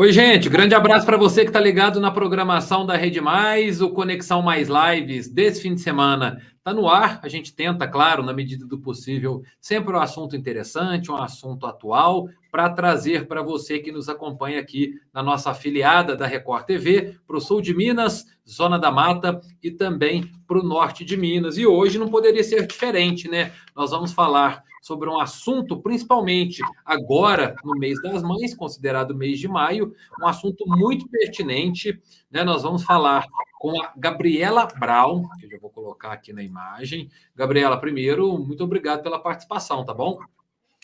Oi, gente, grande abraço para você que está ligado na programação da Rede Mais, o Conexão Mais Lives desse fim de semana. Está no ar, a gente tenta, claro, na medida do possível, sempre um assunto interessante, um assunto atual, para trazer para você que nos acompanha aqui na nossa afiliada da Record TV, para o sul de Minas, Zona da Mata e também para o norte de Minas. E hoje não poderia ser diferente, né? Nós vamos falar sobre um assunto, principalmente agora, no mês das mães, considerado mês de maio, um assunto muito pertinente, né? Nós vamos falar com a Gabriela Brown, que eu já vou colocar aqui na imagem. Gabriela, primeiro, muito obrigado pela participação, tá bom?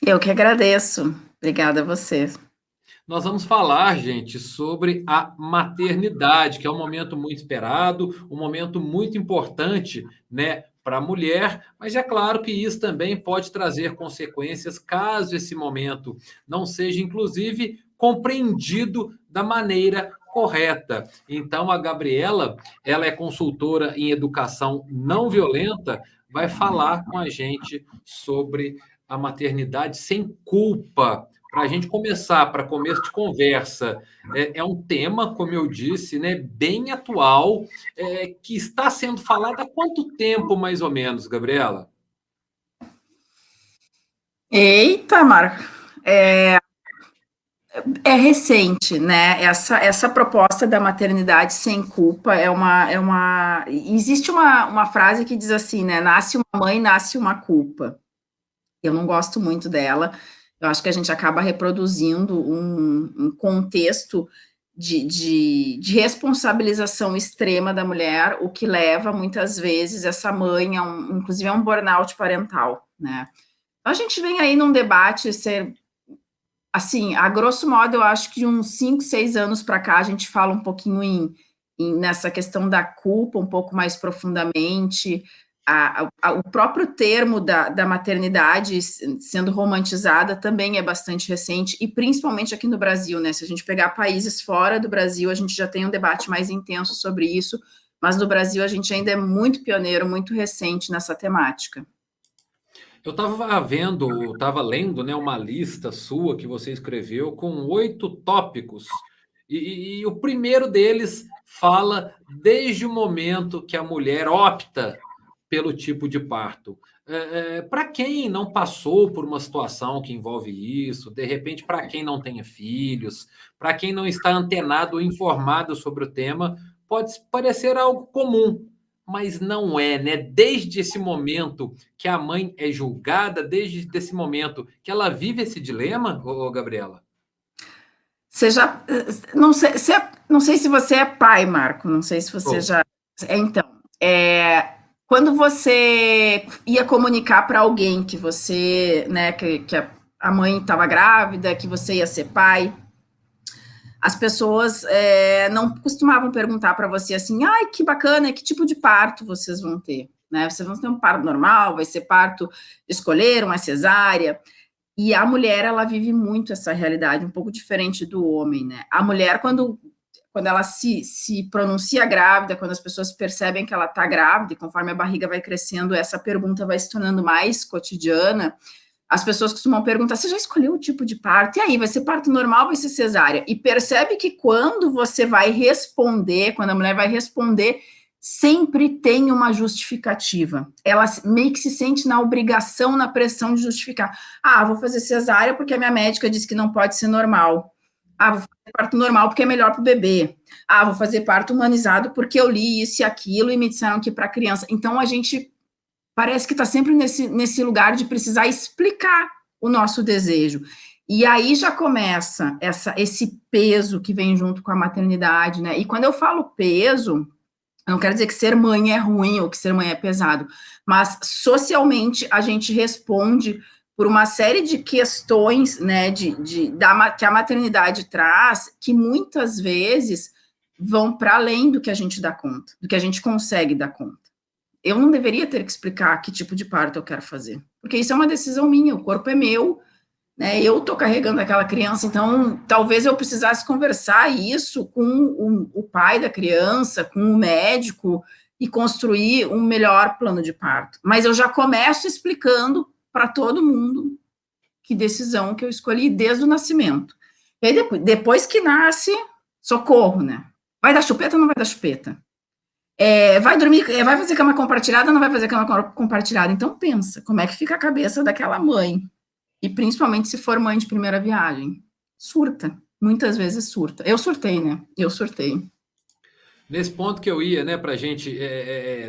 Eu que agradeço. Obrigada a você. Nós vamos falar, gente, sobre a maternidade, que é um momento muito esperado, um momento muito importante, né, para a mulher, mas é claro que isso também pode trazer consequências caso esse momento não seja, inclusive, compreendido da maneira correta. Então, a Gabriela, ela é consultora em educação não violenta, vai falar com a gente sobre a maternidade sem culpa. Para a gente começar, para começo de conversa, é um tema, como eu disse, né, bem atual, que está sendo falado há quanto tempo, mais ou menos, Gabriela? Eita, Marco, é recente, né? Essa proposta da maternidade sem culpa existe uma frase que diz assim, né? Nasce uma mãe, nasce uma culpa. Eu não gosto muito dela. Eu acho que a gente acaba reproduzindo um contexto de responsabilização extrema da mulher, o que leva muitas vezes essa mãe, inclusive, a um burnout parental, né? Então, a gente vem aí num debate, assim, a grosso modo, eu acho que de uns 5, 6 anos para cá, a gente fala um pouquinho nessa questão da culpa, um pouco mais profundamente. O próprio termo da maternidade sendo romantizada também é bastante recente, e principalmente aqui no Brasil, né? Se a gente pegar países fora do Brasil, a gente já tem um debate mais intenso sobre isso, mas no Brasil a gente ainda é muito pioneiro, muito recente nessa temática. Eu estava lendo, né, uma lista sua que você escreveu com 8 tópicos. E o primeiro deles fala desde o momento que a mulher opta pelo tipo de parto. Para quem não passou por uma situação que envolve isso, de repente, para quem não tenha filhos, para quem não está antenado ou informado sobre o tema, pode parecer algo comum, mas não é, né? Desde esse momento que a mãe é julgada, desde esse momento que ela vive esse dilema, Gabriela? Você já. Não sei se você é pai, Marco, não sei se você Oh. já. Então, quando você ia comunicar para alguém que você, né, que a mãe estava grávida, que você ia ser pai, as pessoas não costumavam perguntar para você assim, ai, que bacana, que tipo de parto vocês vão ter? Né? Vocês vão ter um parto normal, vai ser parto, escolheram a cesárea. E a mulher, ela vive muito essa realidade, um pouco diferente do homem, né? A mulher, quando ela se pronuncia grávida, quando as pessoas percebem que ela está grávida, e conforme a barriga vai crescendo, essa pergunta vai se tornando mais cotidiana, as pessoas costumam perguntar, você já escolheu o tipo de parto? E aí, vai ser parto normal, vai ser cesárea? E percebe que quando você vai responder, quando a mulher vai responder, sempre tem uma justificativa. Ela meio que se sente na obrigação, na pressão de justificar. Ah, vou fazer cesárea porque a minha médica disse que não pode ser normal. Ah, vou fazer parto normal porque é melhor para o bebê. Ah, vou fazer parto humanizado porque eu li isso e aquilo e me disseram que para criança. Então, a gente parece que está sempre nesse lugar de precisar explicar o nosso desejo. E aí já começa esse peso que vem junto com a maternidade, né? E quando eu falo peso, eu não quero dizer que ser mãe é ruim ou que ser mãe é pesado, mas socialmente a gente responde por uma série de questões, né, que a maternidade traz, que muitas vezes vão para além do que a gente dá conta, do que a gente consegue dar conta. Eu não deveria ter que explicar que tipo de parto eu quero fazer, porque isso é uma decisão minha, o corpo é meu, né? Eu estou carregando aquela criança, então talvez eu precisasse conversar isso com o pai da criança, com o médico e construir um melhor plano de parto. Mas eu já começo explicando para todo mundo que decisão que eu escolhi desde o nascimento. E aí, depois que nasce, socorro, né? Vai dar chupeta ou não vai dar chupeta? Vai dormir, vai fazer cama compartilhada ou não vai fazer cama compartilhada? Então pensa, como é que fica a cabeça daquela mãe? E principalmente se for mãe de primeira viagem. Surta, muitas vezes surta. Eu surtei, né? Eu surtei. Nesse ponto que eu ia, né, para a gente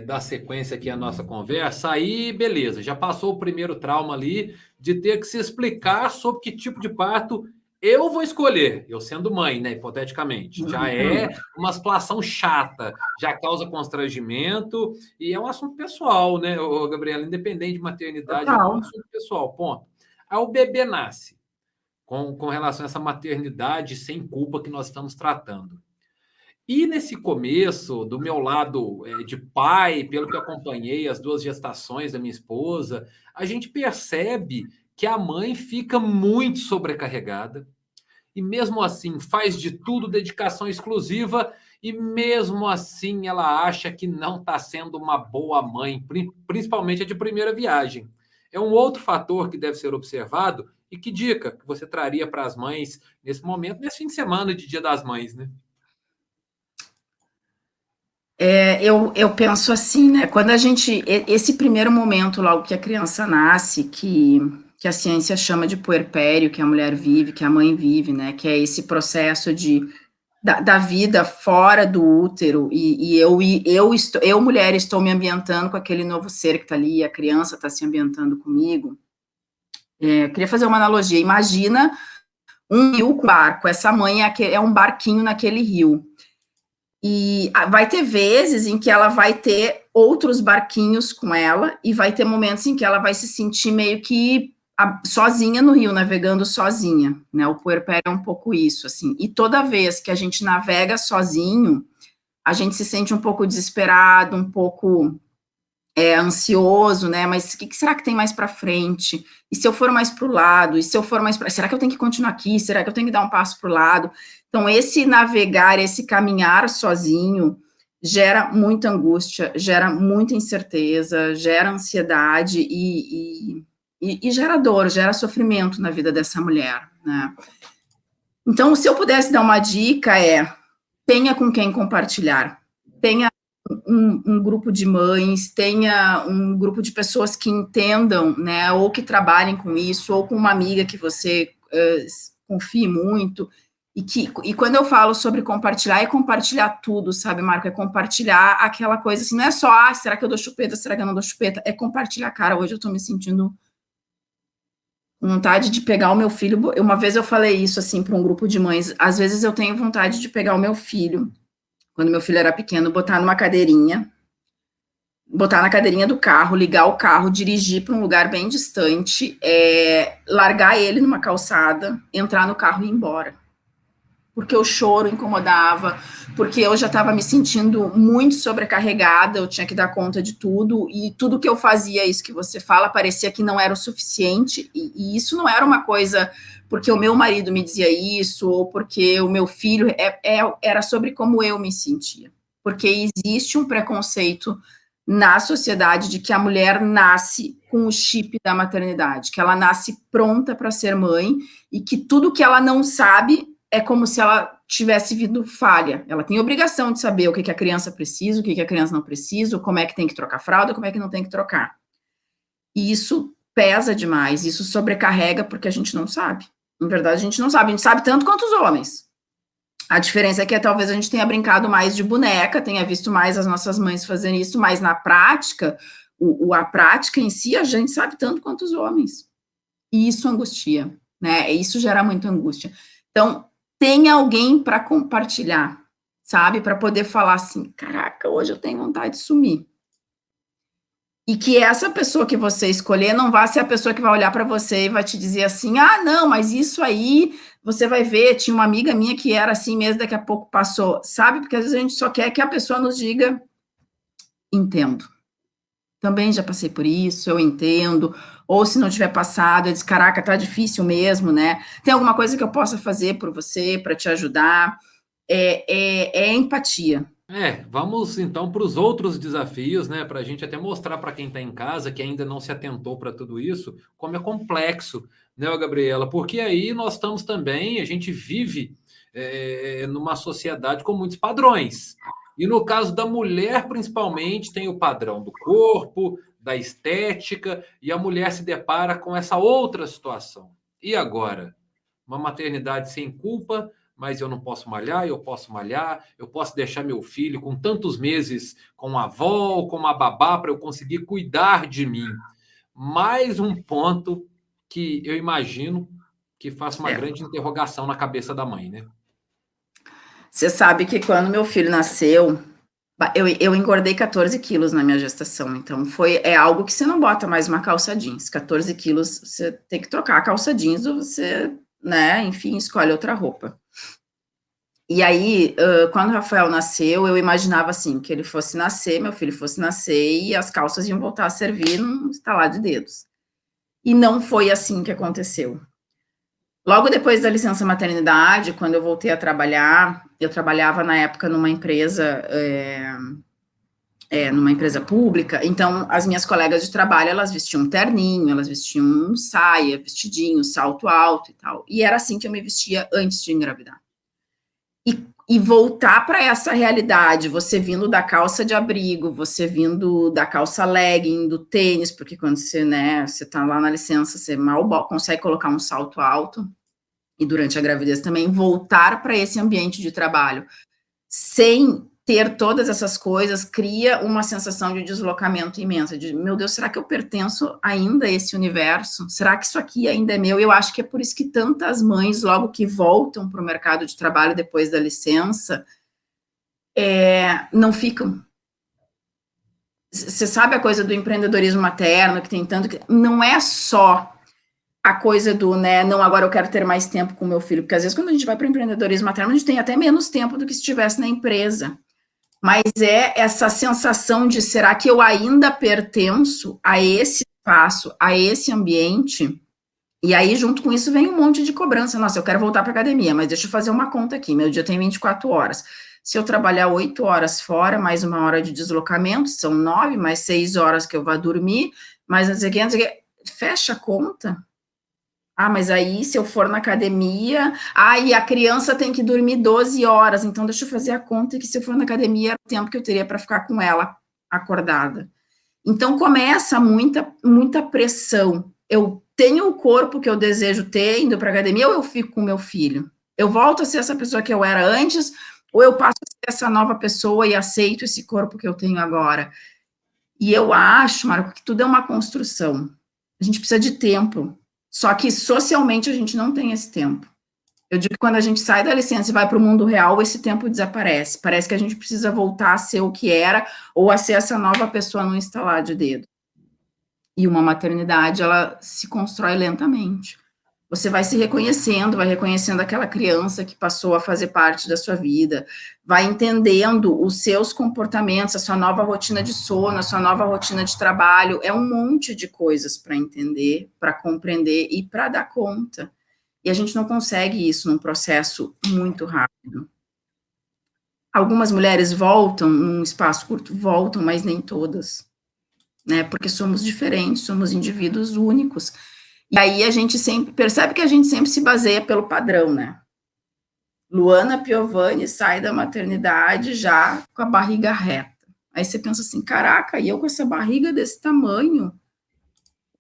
dar sequência aqui à nossa conversa, aí beleza, já passou o primeiro trauma ali de ter que se explicar sobre que tipo de parto eu vou escolher, eu sendo mãe, né, hipoteticamente. Já é uma situação chata, já causa constrangimento e é um assunto pessoal, né, Gabriela, independente de maternidade, é um assunto pessoal, ponto. Aí o bebê nasce com relação a essa maternidade sem culpa que nós estamos tratando. E nesse começo, do meu lado de pai, pelo que eu acompanhei, as 2 gestações da minha esposa, a gente percebe que a mãe fica muito sobrecarregada e mesmo assim faz de tudo dedicação exclusiva e mesmo assim ela acha que não está sendo uma boa mãe, principalmente a de primeira viagem. É um outro fator que deve ser observado e que dica que você traria para as mães nesse momento, nesse fim de semana de Dia das Mães, né? Eu penso assim, né? Quando a gente. Esse primeiro momento, logo que a criança nasce, que a ciência chama de puerpério, que a mulher vive, que a mãe vive, né? Que é esse processo da vida fora do útero, eu, mulher, estou me ambientando com aquele novo ser que está ali, a criança está se ambientando comigo. Eu queria fazer uma analogia. Imagina um rio com barco, essa mãe é um barquinho naquele rio. E vai ter vezes em que ela vai ter outros barquinhos com ela, e vai ter momentos em que ela vai se sentir meio que sozinha no rio, navegando sozinha, né? O puerpério é um pouco isso, assim. E toda vez que a gente navega sozinho, a gente se sente um pouco desesperado, um pouco ansioso, né? Mas o que será que tem mais para frente? E se eu for mais para o lado? E se eu for mais para... Será que eu tenho que continuar aqui? Será que eu tenho que dar um passo para o lado? Então, esse navegar, esse caminhar sozinho, gera muita angústia, gera muita incerteza, gera ansiedade e gera dor, gera sofrimento na vida dessa mulher, né? Então, se eu pudesse dar uma dica, tenha com quem compartilhar, tenha um grupo de mães, tenha um grupo de pessoas que entendam, né, ou que trabalhem com isso, ou com uma amiga que você confie muito, e quando eu falo sobre compartilhar, é compartilhar tudo, sabe, Marco? É compartilhar aquela coisa assim, não é só, será que eu dou chupeta, será que eu não dou chupeta? É compartilhar, cara, hoje eu tô me sentindo com vontade de pegar o meu filho. Uma vez eu falei isso, assim, para um grupo de mães, às vezes eu tenho vontade de pegar o meu filho, quando meu filho era pequeno, botar numa cadeirinha, botar na cadeirinha do carro, ligar o carro, dirigir para um lugar bem distante, largar ele numa calçada, entrar no carro e ir embora. Porque o choro incomodava, porque eu já estava me sentindo muito sobrecarregada, eu tinha que dar conta de tudo, e tudo que eu fazia, isso que você fala, parecia que não era o suficiente, e isso não era uma coisa porque o meu marido me dizia isso, ou porque o meu filho, era sobre como eu me sentia. Porque existe um preconceito na sociedade de que a mulher nasce com o chip da maternidade, que ela nasce pronta para ser mãe, e que tudo que ela não sabe é como se ela tivesse vindo falha. Ela tem obrigação de saber o que a criança precisa, o que a criança não precisa, como é que tem que trocar fralda, como é que não tem que trocar. E isso pesa demais, isso sobrecarrega porque a gente não sabe. Na verdade, a gente não sabe. A gente sabe tanto quanto os homens. A diferença é que talvez a gente tenha brincado mais de boneca, tenha visto mais as nossas mães fazerem isso, mas na prática, a prática em si, a gente sabe tanto quanto os homens. E isso angustia, né? Isso gera muita angústia. Então, tenha alguém para compartilhar, sabe? Para poder falar assim, caraca, hoje eu tenho vontade de sumir. E que essa pessoa que você escolher não vá ser a pessoa que vai olhar para você e vai te dizer assim, ah, não, mas isso aí, você vai ver, tinha uma amiga minha que era assim mesmo, daqui a pouco passou, sabe? Porque às vezes a gente só quer que a pessoa nos diga, entendo. Também já passei por isso, eu entendo. Ou se não tiver passado, eu disse, caraca, tá difícil mesmo, né? Tem alguma coisa que eu possa fazer por você, para te ajudar? É empatia, Vamos então para os outros desafios, né? Para a gente até mostrar para quem está em casa que ainda não se atentou para tudo isso, como é complexo, né, Gabriela? Porque aí nós estamos também, a gente vive numa sociedade com muitos padrões. E no caso da mulher, principalmente, tem o padrão do corpo, da estética, e a mulher se depara com essa outra situação. E agora? Uma maternidade sem culpa, mas eu não posso malhar, eu posso deixar meu filho com tantos meses com a avó ou com a babá para eu conseguir cuidar de mim. Mais um ponto que eu imagino que faça uma grande interrogação na cabeça da mãe, né? Você sabe que quando meu filho nasceu, eu engordei 14 quilos na minha gestação, então é algo que você não bota mais uma calça jeans. 14 quilos, você tem que trocar a calça jeans ou você, né, enfim, escolhe outra roupa. E aí, quando o Rafael nasceu, eu imaginava assim, que ele fosse nascer, meu filho fosse nascer e as calças iam voltar a servir num estalar de dedos. E não foi assim que aconteceu. Logo depois da licença maternidade, quando eu voltei a trabalhar, eu trabalhava na época numa empresa pública, então as minhas colegas de trabalho, elas vestiam terninho, elas vestiam saia, vestidinho, salto alto e tal. E era assim que eu me vestia antes de engravidar. E voltar para essa realidade, você vindo da calça de abrigo, você vindo da calça legging, do tênis, porque quando você, né, você tá lá na licença, você mal consegue colocar um salto alto, e durante a gravidez também, voltar para esse ambiente de trabalho, sem ter todas essas coisas, cria uma sensação de deslocamento imensa, de, meu Deus, será que eu pertenço ainda a esse universo? Será que isso aqui ainda é meu? Eu acho que é por isso que tantas mães, logo que voltam para o mercado de trabalho depois da licença, não ficam. Você sabe a coisa do empreendedorismo materno, que tem tanto que... Não é só a coisa do, né, não, agora eu quero ter mais tempo com meu filho, porque às vezes quando a gente vai para o empreendedorismo materno, a gente tem até menos tempo do que se estivesse na empresa. Mas é essa sensação de, será que eu ainda pertenço a esse espaço, a esse ambiente? E aí, junto com isso, vem um monte de cobrança. Nossa, eu quero voltar para academia, mas deixa eu fazer uma conta aqui. Meu dia tem 24 horas. Se eu trabalhar 8 horas fora, mais uma hora de deslocamento, são 9, mais 6 horas que eu vou dormir, mais não sei o que, não sei o que. Fecha a conta. Ah, mas aí, se eu for na academia, e a criança tem que dormir 12 horas, então deixa eu fazer a conta que se eu for na academia, é o tempo que eu teria para ficar com ela acordada. Então, começa muita pressão. Eu tenho o corpo que eu desejo ter indo para a academia, ou eu fico com meu filho? Eu volto a ser essa pessoa que eu era antes, ou eu passo a ser essa nova pessoa e aceito esse corpo que eu tenho agora? E eu acho, Marco, que tudo é uma construção. A gente precisa de tempo. Só que socialmente a gente não tem esse tempo. Eu digo que quando a gente sai da licença e vai para o mundo real, esse tempo desaparece. Parece que a gente precisa voltar a ser o que era, ou a ser essa nova pessoa num estalar de dedo. E uma maternidade, ela se constrói lentamente. Você vai se reconhecendo, vai reconhecendo aquela criança que passou a fazer parte da sua vida, vai entendendo os seus comportamentos, a sua nova rotina de sono, a sua nova rotina de trabalho. É um monte de coisas para entender, para compreender e para dar conta. E a gente não consegue isso num processo muito rápido. Algumas mulheres voltam num espaço curto, voltam, mas nem todas, né? Porque somos diferentes, somos indivíduos únicos. E aí a gente sempre percebe que a gente sempre se baseia pelo padrão, né? Luana Piovani sai da maternidade já com a barriga reta. Aí você pensa assim, caraca, e eu com essa barriga desse tamanho?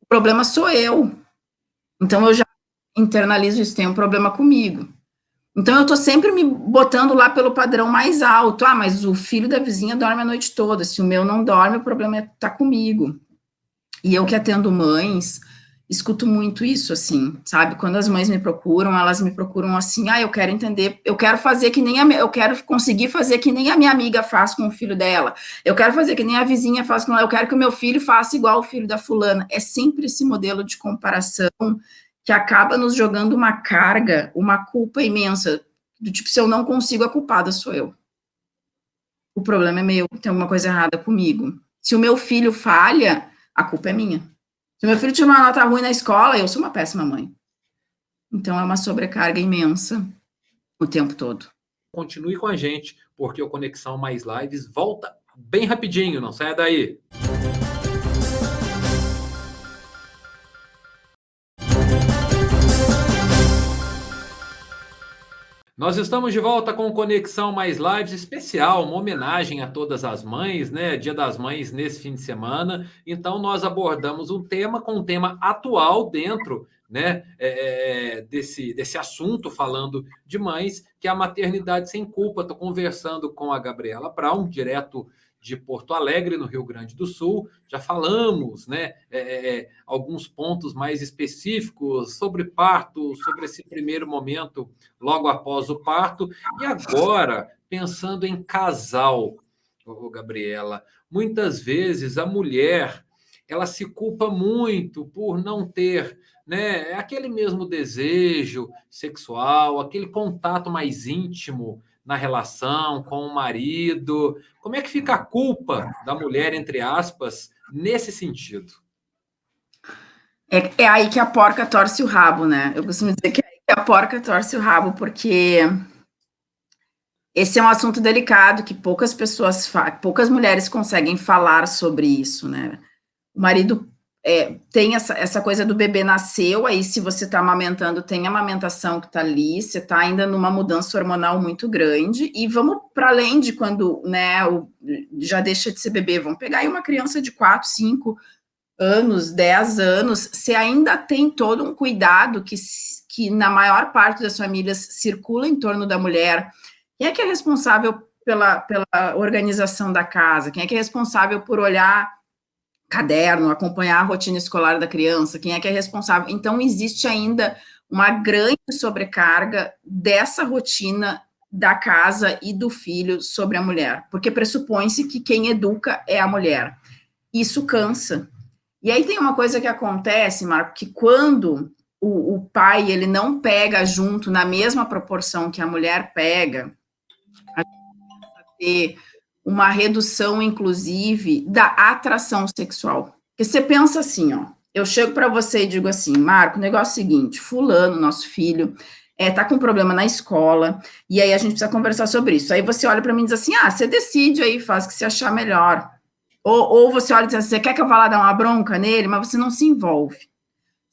O problema sou eu. Então eu já internalizo isso, tem um problema comigo. Então eu tô sempre me botando lá pelo padrão mais alto. Ah, mas o filho da vizinha dorme a noite toda. Se o meu não dorme, o problema tá comigo. E eu que atendo mães, escuto muito isso, assim, sabe? Quando as mães me procuram, elas me procuram assim, eu quero entender, eu quero fazer que nem eu quero conseguir fazer que nem a minha amiga faz com o filho dela, eu quero fazer que nem a vizinha faz com ela, eu quero que o meu filho faça igual o filho da fulana. É sempre esse modelo de comparação que acaba nos jogando uma carga, uma culpa imensa, do tipo, se eu não consigo, a culpada sou eu. O problema é meu, tem alguma coisa errada comigo. Se o meu filho falha, a culpa é minha. Se meu filho tiver uma nota ruim na escola, eu sou uma péssima mãe. Então, é uma sobrecarga imensa o tempo todo. Continue com a gente, porque o Conexão Mais Lives volta bem rapidinho, não saia daí. Nós estamos de volta com Conexão Mais Lives especial, uma homenagem a todas as mães, né? Dia das Mães nesse fim de semana. Então, nós abordamos um tema atual dentro, né, desse assunto, falando de mães, que é a maternidade sem culpa. Estou conversando com a Gabriela Brown, direto de Porto Alegre, no Rio Grande do Sul. Já falamos, né, alguns pontos mais específicos sobre parto, sobre esse primeiro momento logo após o parto. E agora, pensando em casal, Gabriela, muitas vezes a mulher ela se culpa muito por não ter, né, aquele mesmo desejo sexual, aquele contato mais íntimo na relação com o marido. Como é que fica a culpa da mulher, entre aspas, nesse sentido? É aí que a porca torce o rabo, né? Eu costumo dizer que é aí que a porca torce o rabo, porque esse é um assunto delicado que poucas mulheres conseguem falar sobre isso, né? O marido tem essa coisa do bebê nasceu, aí se você está amamentando, tem a amamentação que está ali, você está ainda numa mudança hormonal muito grande, e vamos para além de quando, né, já deixa de ser bebê, vamos pegar aí uma criança de 4, 5 anos, 10 anos, você ainda tem todo um cuidado que na maior parte das famílias circula em torno da mulher. Quem é que é responsável pela organização da casa? Quem é que é responsável por olhar caderno, acompanhar a rotina escolar da criança? Quem é que é responsável? Então, existe ainda uma grande sobrecarga dessa rotina da casa e do filho sobre a mulher, porque pressupõe-se que quem educa é a mulher. Isso cansa. E aí tem uma coisa que acontece, Marco, que quando o pai ele não pega junto na mesma proporção que a mulher pega, a gente começa a ter uma redução, inclusive, da atração sexual. Porque você pensa assim, ó, eu chego para você e digo assim, Marco, o negócio é o seguinte, fulano, nosso filho, tá com problema na escola, e aí a gente precisa conversar sobre isso. Aí você olha para mim e diz assim, você decide aí, faz o que você achar melhor. Ou você olha e diz assim, você quer que eu vá lá dar uma bronca nele, mas você não se envolve.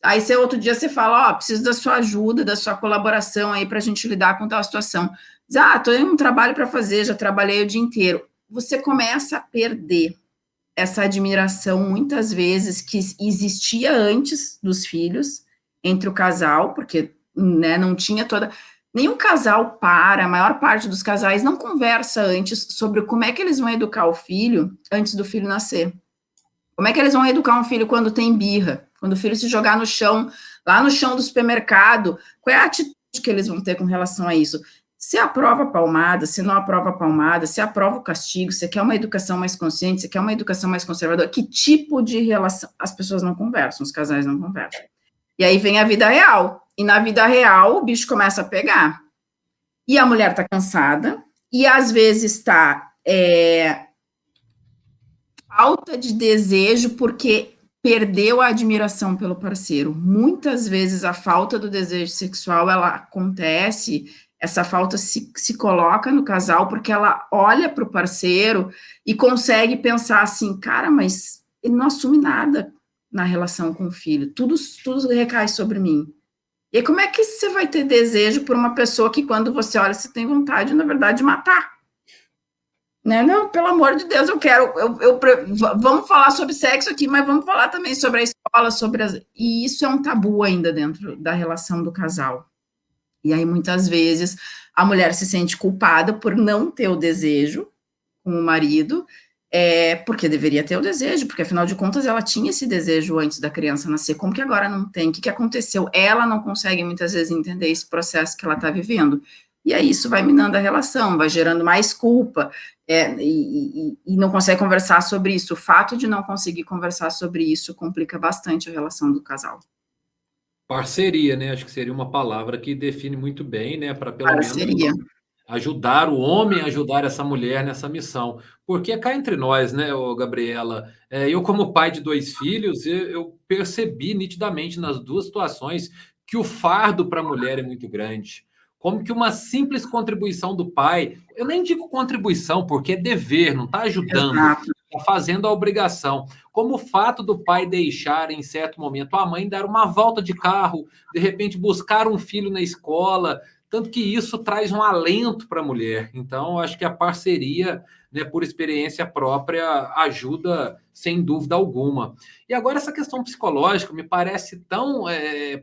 Aí outro dia você fala, preciso da sua ajuda, da sua colaboração aí para a gente lidar com tal situação. Diz, estou em um trabalho para fazer, já trabalhei o dia inteiro. Você começa a perder essa admiração, muitas vezes, que existia antes dos filhos, entre o casal, porque, né, não tinha toda... Nenhum casal a maior parte dos casais não conversa antes sobre como é que eles vão educar o filho antes do filho nascer. Como é que eles vão educar um filho quando tem birra? Quando o filho se jogar no chão, lá no chão do supermercado, qual é a atitude que eles vão ter com relação a isso? Se aprova a palmada, se não aprova a palmada, se aprova o castigo, se quer uma educação mais consciente, se quer uma educação mais conservadora, que tipo de relação? As pessoas não conversam, os casais não conversam. E aí vem a vida real. E na vida real, o bicho começa a pegar. E a mulher está cansada, e às vezes está falta de desejo, porque perdeu a admiração pelo parceiro. Muitas vezes a falta do desejo sexual, ela acontece, essa falta se coloca no casal, porque ela olha para o parceiro e consegue pensar assim, cara, mas ele não assume nada na relação com o filho, tudo recai sobre mim. E aí, como é que você vai ter desejo por uma pessoa que, quando você olha, você tem vontade, na verdade, de matar? Né? Não, pelo amor de Deus, vamos falar sobre sexo aqui, mas vamos falar também sobre a escola, e isso é um tabu ainda dentro da relação do casal. E aí, muitas vezes, a mulher se sente culpada por não ter o desejo com o marido, porque deveria ter o desejo, porque afinal de contas ela tinha esse desejo antes da criança nascer, como que agora não tem? O que aconteceu? Ela não consegue muitas vezes entender esse processo que ela está vivendo, e aí isso vai minando a relação, vai gerando mais culpa, e não consegue conversar sobre isso. O fato de não conseguir conversar sobre isso complica bastante a relação do casal. Parceria, né? Acho que seria uma palavra que define muito bem, né? Para pelo Parceria. menos ajudar o homem a ajudar essa mulher nessa missão. Porque cá entre nós, né, Gabriela, eu como pai de 2 filhos, eu percebi nitidamente nas duas situações que o fardo para a mulher é muito grande. como que uma simples contribuição do pai, eu nem digo contribuição, porque é dever, não está ajudando, está fazendo a obrigação. Como o fato do pai deixar, em certo momento, a mãe dar uma volta de carro, de repente buscar um filho na escola, tanto que isso traz um alento para a mulher. Então, acho que a parceria, né, por experiência própria, ajuda sem dúvida alguma. E agora essa questão psicológica me parece tão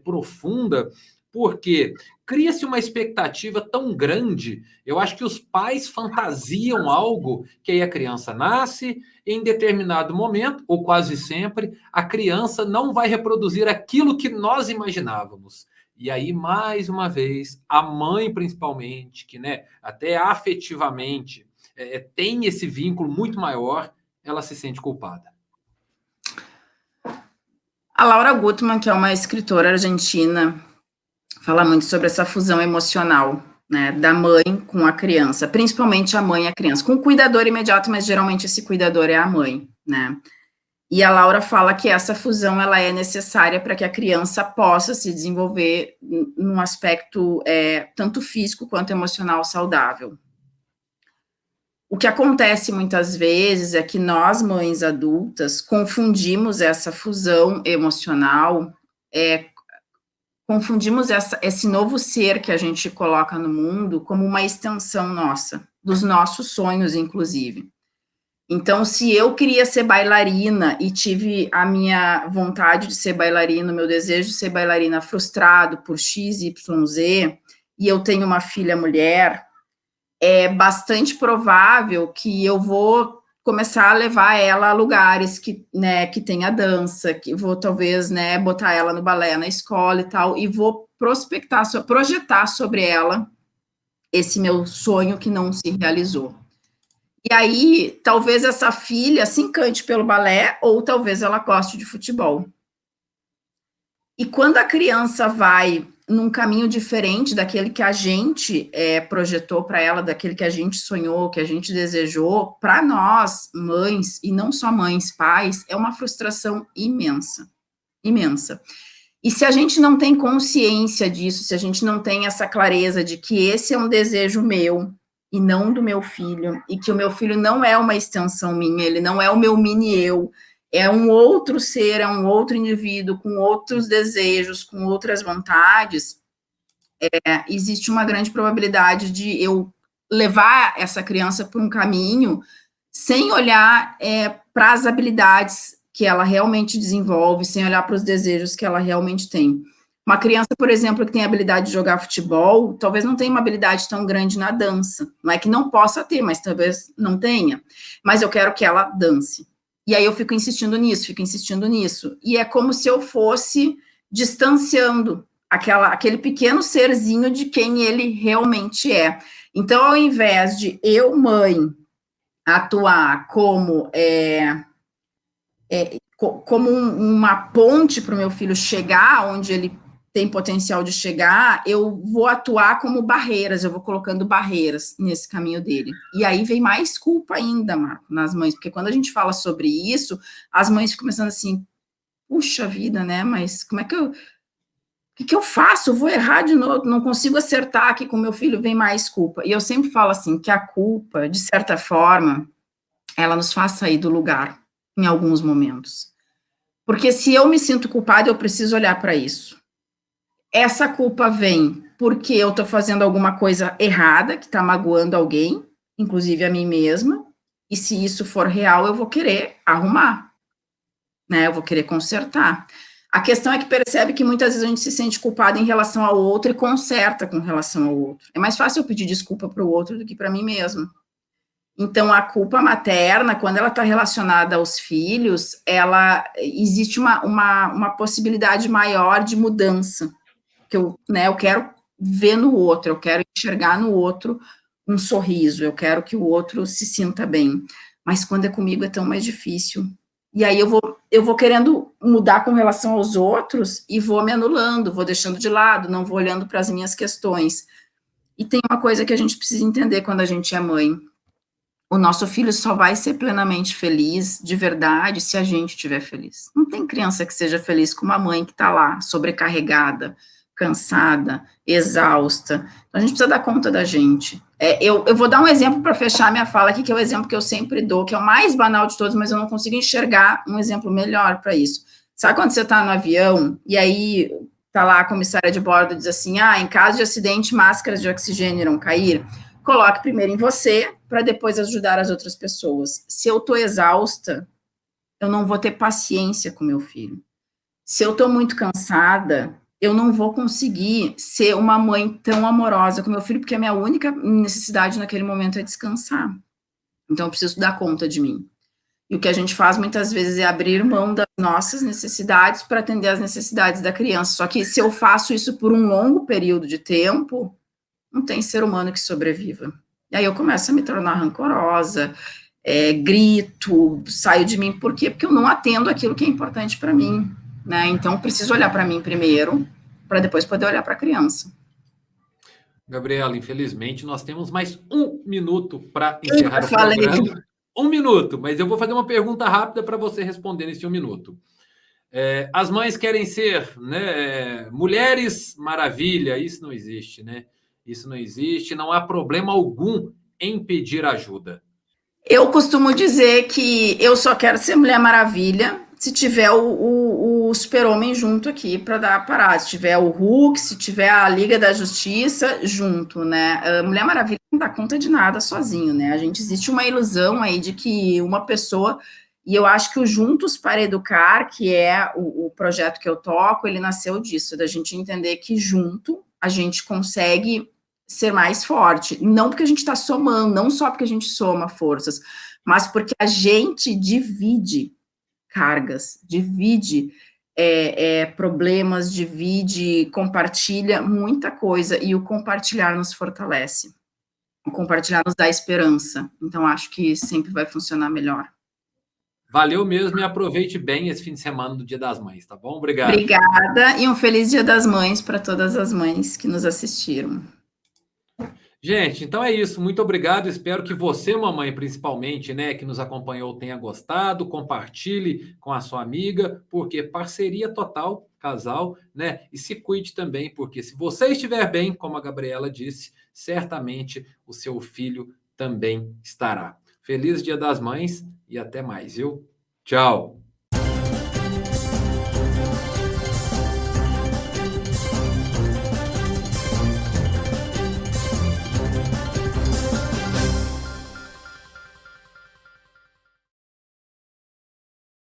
profunda, porque cria-se uma expectativa tão grande. Eu acho que os pais fantasiam algo que aí a criança nasce, em determinado momento, ou quase sempre, a criança não vai reproduzir aquilo que nós imaginávamos. E aí, mais uma vez, a mãe, principalmente, que, né, até afetivamente tem esse vínculo muito maior, ela se sente culpada. A Laura Gutman, que é uma escritora argentina, fala muito sobre essa fusão emocional, né, da mãe com a criança, principalmente a mãe e a criança, com o cuidador imediato, mas geralmente esse cuidador é a mãe, né. E a Laura fala que essa fusão ela é necessária para que a criança possa se desenvolver num aspecto tanto físico quanto emocional saudável. O que acontece muitas vezes é que nós, mães adultas, confundimos essa fusão emocional, confundimos esse novo ser que a gente coloca no mundo como uma extensão nossa, dos nossos sonhos, inclusive. Então, se eu queria ser bailarina e tive a minha vontade de ser bailarina, o meu desejo de ser bailarina frustrado por X, Y, Z, e eu tenho uma filha mulher, é bastante provável que eu vou começar a levar ela a lugares que, né, que tenha dança, que vou talvez, né, botar ela no balé na escola e tal, e vou projetar sobre ela esse meu sonho que não se realizou. E aí, talvez essa filha se encante pelo balé, ou talvez ela goste de futebol. E quando a criança vai num caminho diferente daquele que a gente projetou para ela, daquele que a gente sonhou, que a gente desejou, para nós, mães, e não só mães, pais, é uma frustração imensa, imensa. E se a gente não tem consciência disso, se a gente não tem essa clareza de que esse é um desejo meu, e não do meu filho, e que o meu filho não é uma extensão minha, ele não é o meu mini-eu, é um outro ser, é um outro indivíduo, com outros desejos, com outras vontades, existe uma grande probabilidade de eu levar essa criança por um caminho sem olhar para as habilidades que ela realmente desenvolve, sem olhar para os desejos que ela realmente tem. Uma criança, por exemplo, que tem a habilidade de jogar futebol, talvez não tenha uma habilidade tão grande na dança. Não é que não possa ter, mas talvez não tenha. Mas eu quero que ela dance. E aí eu fico insistindo nisso. E é como se eu fosse distanciando aquele pequeno serzinho de quem ele realmente é. Então, ao invés de eu, mãe, atuar como uma ponte para o meu filho chegar onde ele tem potencial de chegar, eu vou atuar como barreiras, eu vou colocando barreiras nesse caminho dele. E aí vem mais culpa ainda, Marco, nas mães, porque quando a gente fala sobre isso, as mães ficam pensando assim, puxa vida, né, mas como é que o que eu faço? Eu vou errar de novo, não consigo acertar aqui com meu filho, vem mais culpa. E eu sempre falo assim, que a culpa, de certa forma, ela nos faz sair do lugar, em alguns momentos. Porque se eu me sinto culpada, eu preciso olhar para isso. Essa culpa vem porque eu estou fazendo alguma coisa errada, que está magoando alguém, inclusive a mim mesma, e se isso for real, eu vou querer arrumar, né? Eu vou querer consertar. A questão é que percebe que muitas vezes a gente se sente culpada em relação ao outro e conserta com relação ao outro. É mais fácil eu pedir desculpa para o outro do que para mim mesma. Então, a culpa materna, quando ela está relacionada aos filhos, existe uma possibilidade maior de mudança, que eu quero ver no outro, eu quero enxergar no outro um sorriso, eu quero que o outro se sinta bem, mas quando é comigo é tão mais difícil, e aí eu vou querendo mudar com relação aos outros, e vou me anulando, vou deixando de lado, não vou olhando para as minhas questões, e tem uma coisa que a gente precisa entender quando a gente é mãe, o nosso filho só vai ser plenamente feliz, de verdade, se a gente estiver feliz. Não tem criança que seja feliz com uma mãe que está lá, sobrecarregada, cansada, exausta. Então, a gente precisa dar conta da gente. Eu vou dar um exemplo para fechar minha fala aqui, que é o exemplo que eu sempre dou, que é o mais banal de todos, mas eu não consigo enxergar um exemplo melhor para isso. Sabe quando você está no avião, e aí está lá a comissária de bordo e diz assim, em caso de acidente, máscaras de oxigênio irão cair? Coloque primeiro em você, para depois ajudar as outras pessoas. Se eu estou exausta, eu não vou ter paciência com meu filho. Se eu estou muito cansada, eu não vou conseguir ser uma mãe tão amorosa com meu filho, porque a minha única necessidade naquele momento é descansar. Então, eu preciso dar conta de mim. E o que a gente faz muitas vezes é abrir mão das nossas necessidades para atender às necessidades da criança. Só que se eu faço isso por um longo período de tempo, não tem ser humano que sobreviva. E aí eu começo a me tornar rancorosa, grito, saio de mim. Por quê? Porque eu não atendo aquilo que é importante para mim. Né? Então, preciso olhar para mim primeiro, para depois poder olhar para a criança. Gabriela, infelizmente, nós temos mais 1 minuto para encerrar o falei. programa. 1 minuto, mas eu vou fazer uma pergunta rápida para você responder nesse 1 minuto. As mães querem ser, né, mulheres maravilha, isso não existe, né? Isso não existe, não há problema algum em pedir ajuda. Eu costumo dizer que eu só quero ser Mulher Maravilha se tiver o Super-Homem junto aqui para dar a parada. Se tiver o Hulk, se tiver a Liga da Justiça junto, né? A Mulher Maravilha não dá conta de nada sozinho, né? A gente existe uma ilusão aí de que uma pessoa, e eu acho que o Juntos para Educar, que é o projeto que eu toco, ele nasceu disso, da gente entender que junto a gente consegue ser mais forte, não porque a gente está somando, não só porque a gente soma forças, mas porque a gente divide cargas, divide problemas, divide, compartilha muita coisa, e o compartilhar nos fortalece, o compartilhar nos dá esperança, então acho que sempre vai funcionar melhor. Valeu mesmo e aproveite bem esse fim de semana do Dia das Mães, tá bom? Obrigado. Obrigada e um feliz Dia das Mães para todas as mães que nos assistiram. Gente, então é isso. Muito obrigado. Espero que você, mamãe, principalmente, né, que nos acompanhou, tenha gostado. Compartilhe com a sua amiga, porque parceria total, casal, né? E se cuide também, porque se você estiver bem, como a Gabriela disse, certamente o seu filho também estará. Feliz Dia das Mães e até mais, viu? Tchau.